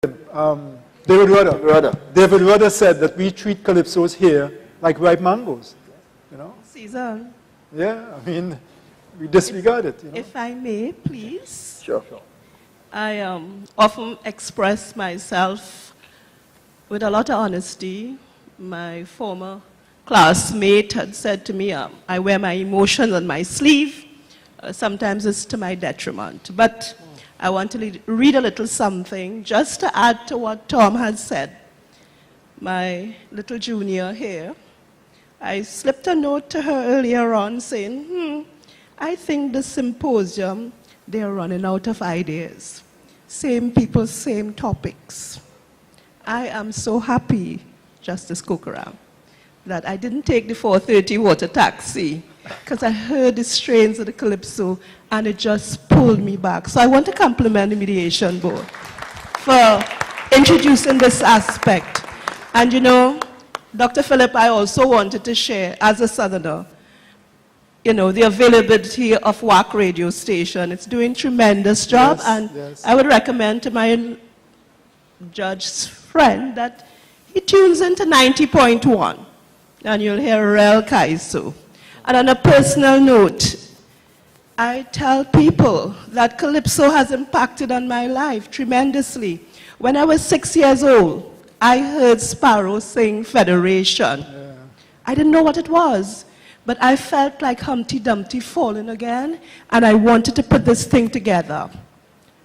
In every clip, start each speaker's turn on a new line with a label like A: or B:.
A: David Rudder said that we treat calypsos here like ripe mangoes, you know?
B: Season.
A: Yeah, I mean, we disregard it, you know?
B: If I may, please.
C: Sure.
B: I often express myself with a lot of honesty. My former classmate had said to me, I wear my emotions on my sleeve. Sometimes it's to my detriment. But I want to read a little something just to add to what Tom had said. My little junior here, I slipped a note to her earlier on saying, I think the symposium, they're running out of ideas. Same people, same topics. I am so happy, Justice Kokoram, that I didn't take the 4:30 water taxi because I heard the strains of the calypso and it just pulled me back. So I want to compliment the Mediation Board for introducing this aspect. And you know, Dr. Philip, I also wanted to share, as a Southerner, you know, the availability of WAC radio station. It's doing tremendous job, and I would recommend to my judge's friend that he tunes into 90.1, and you'll hear Rel Kaiso. And on a personal note, I tell people that calypso has impacted on my life tremendously. When I was 6 years old, I heard Sparrow sing Federation. Yeah. I didn't know what it was, but I felt like Humpty Dumpty falling again, and I wanted to put this thing together.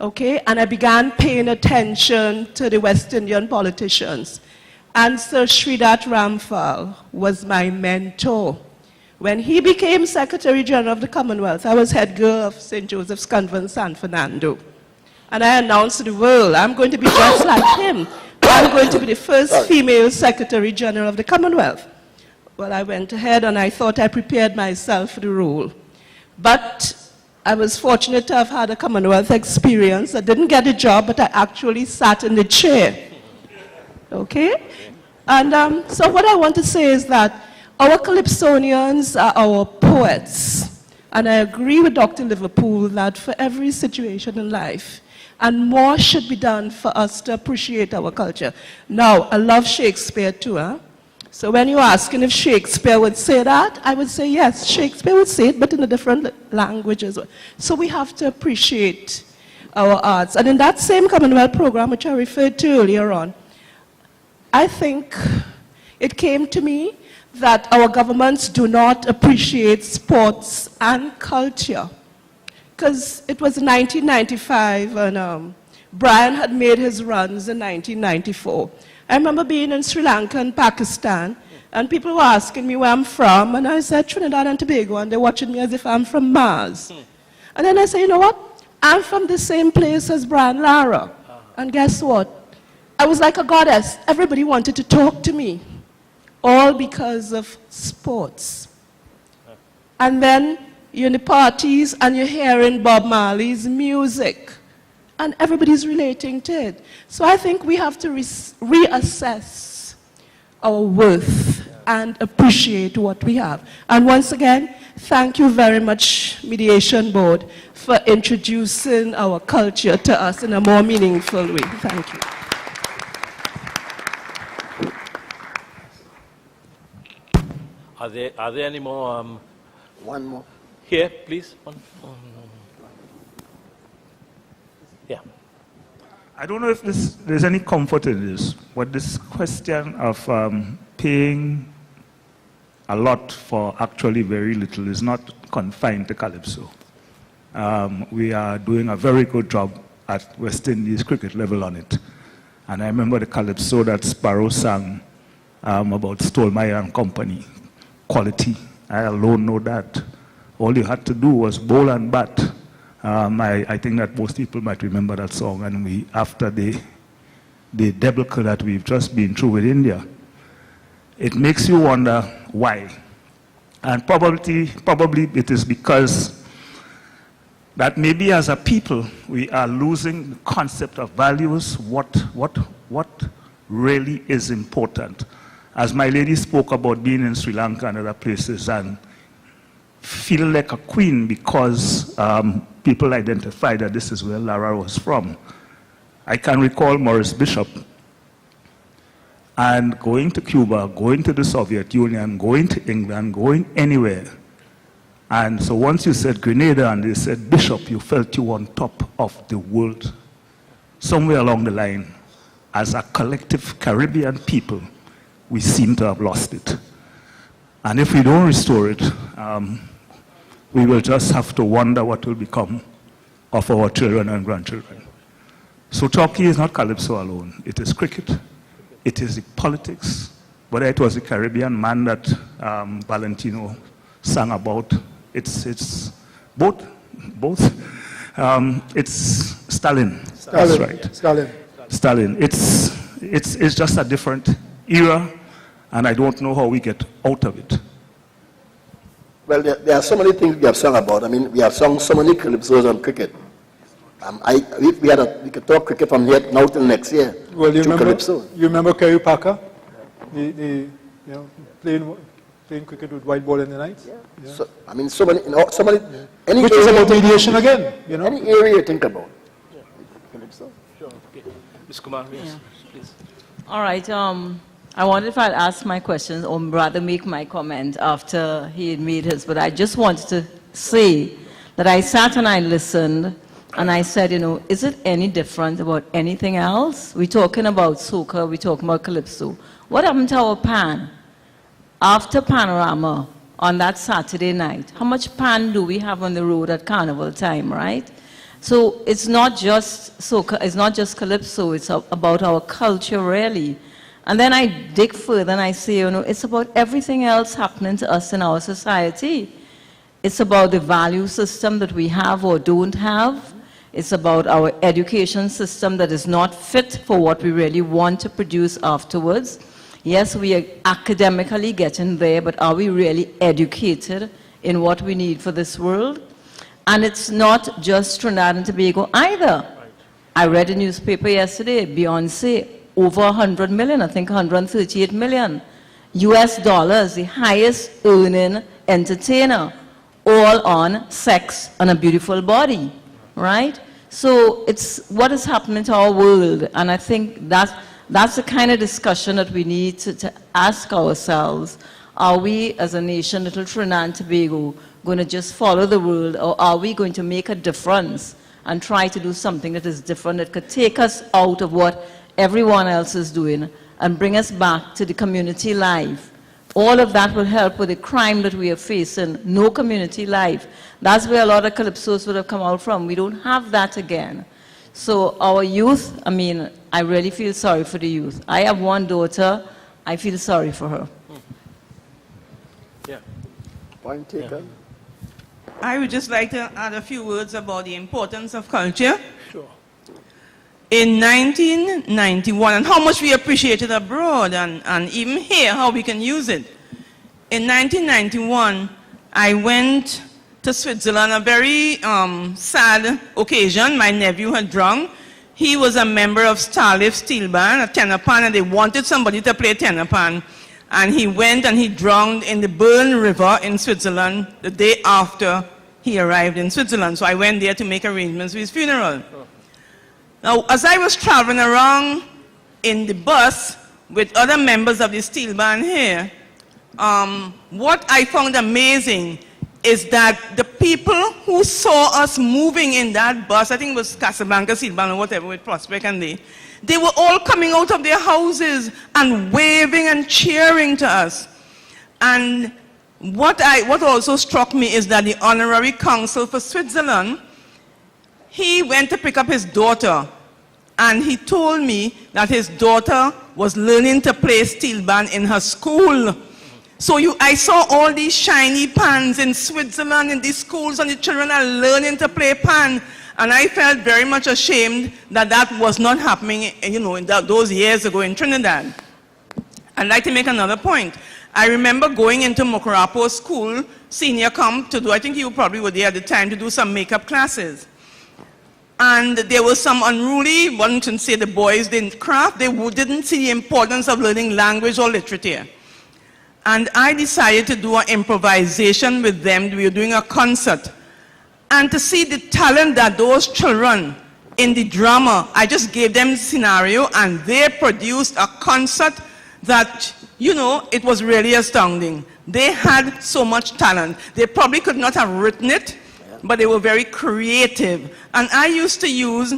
B: Okay, and I began paying attention to the West Indian politicians. And Sir Sridhar Ramphal was my mentor. When he became Secretary General of the Commonwealth, I was head girl of St. Joseph's Convent, San Fernando. And I announced to the world, I'm going to be just like him. I'm going to be the first female Secretary General of the Commonwealth. Well, I went ahead and I thought I prepared myself for the role. But I was fortunate to have had a Commonwealth experience. I didn't get a job, but I actually sat in the chair. Okay? And so what I want to say is that our Calypsonians are our poets. And I agree with Dr. Liverpool that for every situation in life, and more should be done for us to appreciate our culture. Now, I love Shakespeare too, huh? So when you're asking if Shakespeare would say that, I would say yes, Shakespeare would say it, but in a different language as well. So we have to appreciate our arts. And in that same Commonwealth program, which I referred to earlier on, I think it came to me that our governments do not appreciate sports and culture. Because it was 1995 and Brian had made his runs in 1994. I remember being in Sri Lanka and Pakistan, and people were asking me where I'm from, and I said Trinidad and Tobago, and they're watching me as if I'm from Mars. And then I said, you know what? I'm from the same place as Brian Lara. And guess what? I was like a goddess. Everybody wanted to talk to me, all because of sports. And then you're in the parties and you're hearing Bob Marley's music, and everybody's relating to it. So I think we have to reassess our worth and appreciate what we have. And once again, thank you very much, Mediation Board, for introducing our culture to us in a more meaningful way. Thank you.
D: Are there any more?
C: One more.
D: Here, please. One. Yeah.
E: I don't know if there's any comfort in this, but this question of paying a lot for actually very little is not confined to Calypso. We are doing a very good job at West Indies cricket level on it. And I remember the Calypso that Sparrow sang about Stolmeyer and Company. Quality. I alone know that. All you had to do was bowl and bat. I think that most people might remember that song. And after the debacle that we've just been through with India, it makes you wonder why. And probably it is because that maybe as a people, we are losing the concept of values, what really is important. As my lady spoke about being in Sri Lanka and other places and feel like a queen because people identify that this is where Lara was from. I can recall Maurice Bishop and going to Cuba, going to the Soviet Union, going to England, going anywhere. And so once you said Grenada and they said Bishop, you felt you were on top of the world. Somewhere along the line, as a collective Caribbean people, we seem to have lost it. And if we don't restore it, we will just have to wonder what will become of our children and grandchildren. So Turkey is not Calypso alone. It is cricket. It is the politics. Whether it was the Caribbean man that Valentino sang about, it's both. It's Stalin. That's right. Stalin. It's just a different era, and I don't know how we get out of it.
C: Well, there are so many things we have sung about. I mean, we have sung so many calypsos on cricket. We could talk cricket from here now till next year.
A: Well, you remember Kerry Packer? Playing cricket with white ball in the night?
C: Yeah. So, I mean, so many. Any
A: which is about mediation again, you know?
C: Any area you think about.
D: Yeah. Calypso. Sure. Okay. Ms. Kumar, yes, please.
F: All right. I wondered if I'd ask my questions or rather make my comment after he had made his, but I just wanted to say that I sat and I listened and I said, is it any different about anything else? We're talking about soca, we're talking about calypso. What happened to our pan? After Panorama on that Saturday night, how much pan do we have on the road at carnival time, right? So it's not just soca, it's not just calypso, it's about our culture really. And then I dig further and I say, it's about everything else happening to us in our society. It's about the value system that we have or don't have. It's about our education system that is not fit for what we really want to produce afterwards. Yes, we are academically getting there, but are we really educated in what we need for this world? And it's not just Trinidad and Tobago either. I read a newspaper yesterday, Beyonce, over 100 million, I think 138 million US dollars, the highest earning entertainer, all on sex and a beautiful body, right? So it's what is happening to our world, and I think that's the kind of discussion that we need to ask ourselves. Are we, as a nation, little Trinidad and Tobago, going to just follow the world, or are we going to make a difference and try to do something that is different, that could take us out of what everyone else is doing and bring us back to the community life? All of that will help with the crime that we are facing. No community life. That's where a lot of calypsos would have come out from. We don't have that again. So our youth, I mean, I really feel sorry for the youth. I have one daughter. I feel sorry for her.
D: Yeah.
C: Point taken.
G: I would just like to add a few words about the importance of culture.
D: Sure.
G: In 1991, and how much we appreciate it abroad, and even here, how we can use it. In 1991, I went to Switzerland, a very sad occasion. My nephew had drunk. He was a member of Starlift Steel Band, a tenor pan, and they wanted somebody to play tenor pan. And he went and he drowned in the Bern River in Switzerland the day after he arrived in Switzerland. So I went there to make arrangements for his funeral. Now, as I was traveling around in the bus with other members of the steel band here, what I found amazing is that the people who saw us moving in that bus, I think it was Casablanca Steel Band or whatever with Prospect and they were all coming out of their houses and waving and cheering to us. And what also struck me is that the honorary consul for Switzerland, he went to pick up his daughter, and he told me that his daughter was learning to play steel band in her school. So I saw all these shiny pans in Switzerland, in these schools, and the children are learning to play pan. And I felt very much ashamed that that was not happening, in those years ago in Trinidad. I'd like to make another point. I remember going into Mokarapo School, senior comp, to do, I think you probably were there at the time, to do some makeup classes. And there was some unruly, one can say the boys didn't craft, they didn't see the importance of learning language or literature. And I decided to do an improvisation with them. We were doing a concert. And to see the talent that those children in the drama, I just gave them scenario and they produced a concert that, you know, it was really astounding. They had so much talent. They probably could not have written it, but they were very creative. And I used to use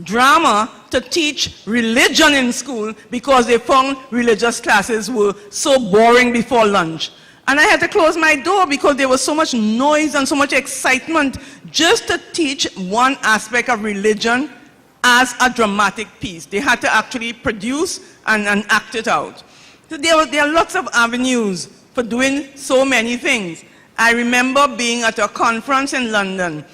G: drama to teach religion in school because they found religious classes were so boring before lunch. And I had to close my door because there was so much noise and so much excitement just to teach one aspect of religion as a dramatic piece. They had to actually produce and act it out. So there are lots of avenues for doing so many things. I remember being at a conference in London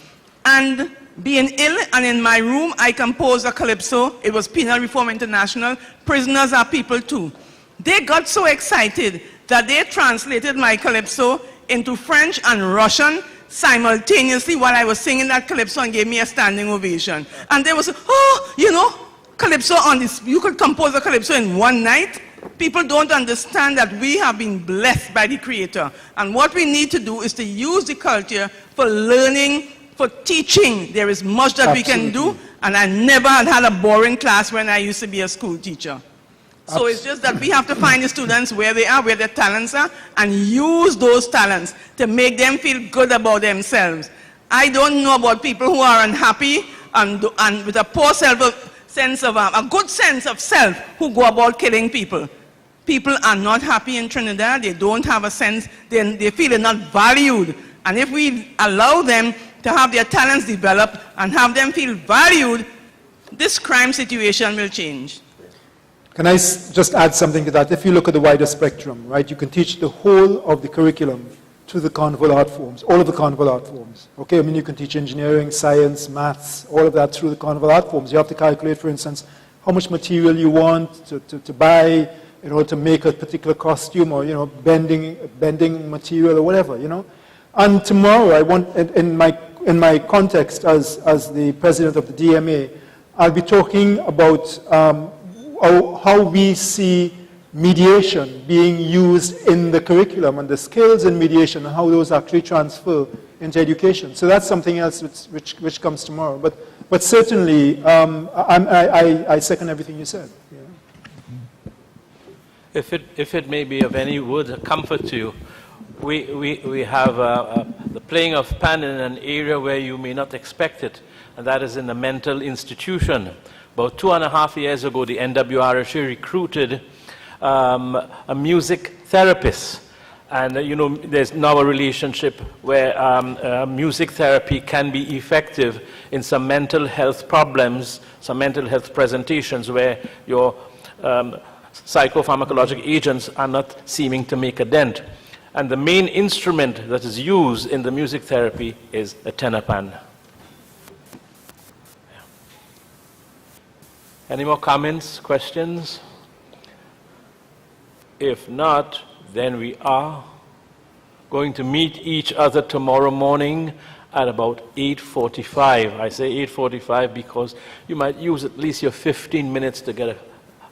G: and being ill, and in my room I composed a calypso. It was Penal Reform International, Prisoners Are People Too. They got so excited that they translated my calypso into French and Russian simultaneously while I was singing that calypso and gave me a standing ovation. And they was, oh, you know, calypso on this, you could compose a calypso in one night. People don't understand that we have been blessed by the Creator. And what we need to do is to use the culture for learning, for teaching. There is much that we can do, and I never had a boring class when I used to be a school teacher. So it's just that we have to find the students where they are, where their talents are, and use those talents to make them feel good about themselves. I don't know about people who are unhappy and with a poor a good sense of self who go about killing people. People are not happy in Trinidad. They don't have a sense, they feel they're not valued. And if we allow them to have their talents developed and have them feel valued, this crime situation will change.
A: Can I just add something to that? If you look at the wider spectrum, right, you can teach the whole of the curriculum to the carnival art forms, all of the carnival art forms. Okay, I mean, you can teach engineering, science, maths, all of that through the carnival art forms. You have to calculate, for instance, how much material you want to buy in order to make a particular costume, or, you know, bending material or whatever, you know. And tomorrow, I want, in my context as the president of the DMA, I'll be talking about how we see mediation being used in the curriculum and the skills in mediation and how those actually transfer into education. So that's something else which comes tomorrow. But certainly, I second everything you said. Yeah.
D: If it may be of any word of comfort to you, we have the playing of pan in an area where you may not expect it, and that is in a mental institution. About 2.5 years ago, the NWRSA recruited a music therapist. And, you know, there's now a relationship where music therapy can be effective in some mental health problems, some mental health presentations where your psychopharmacologic agents are not seeming to make a dent. And the main instrument that is used in the music therapy is a tenor pan. Any more comments, questions? If not, then we are going to meet each other tomorrow morning at about 8:45. I say 8:45 because you might use at least your 15 minutes to get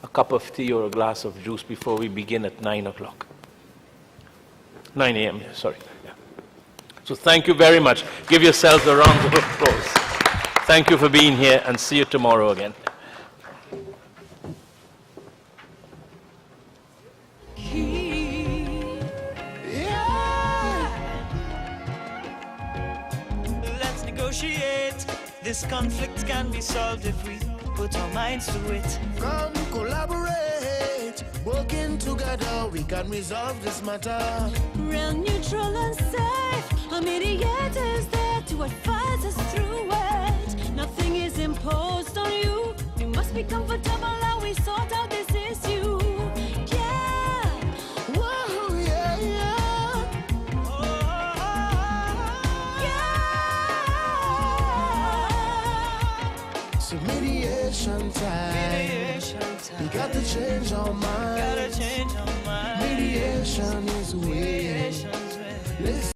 D: a cup of tea or a glass of juice before we begin at 9 o'clock. 9 a.m., sorry. Yeah. So thank you very much. Give yourselves a round of applause. Thank you for being here, and see you tomorrow again.
H: This conflict can be solved if we put our minds to it. Come collaborate, working together, we can resolve this matter.
I: Real neutral and safe, a mediator is there to advise us through it. Nothing is imposed on you, you must be comfortable and we sort out this issue. Yeah, whoa, yeah, yeah.
H: So mediation time. We got to change our minds. Mediation is the way.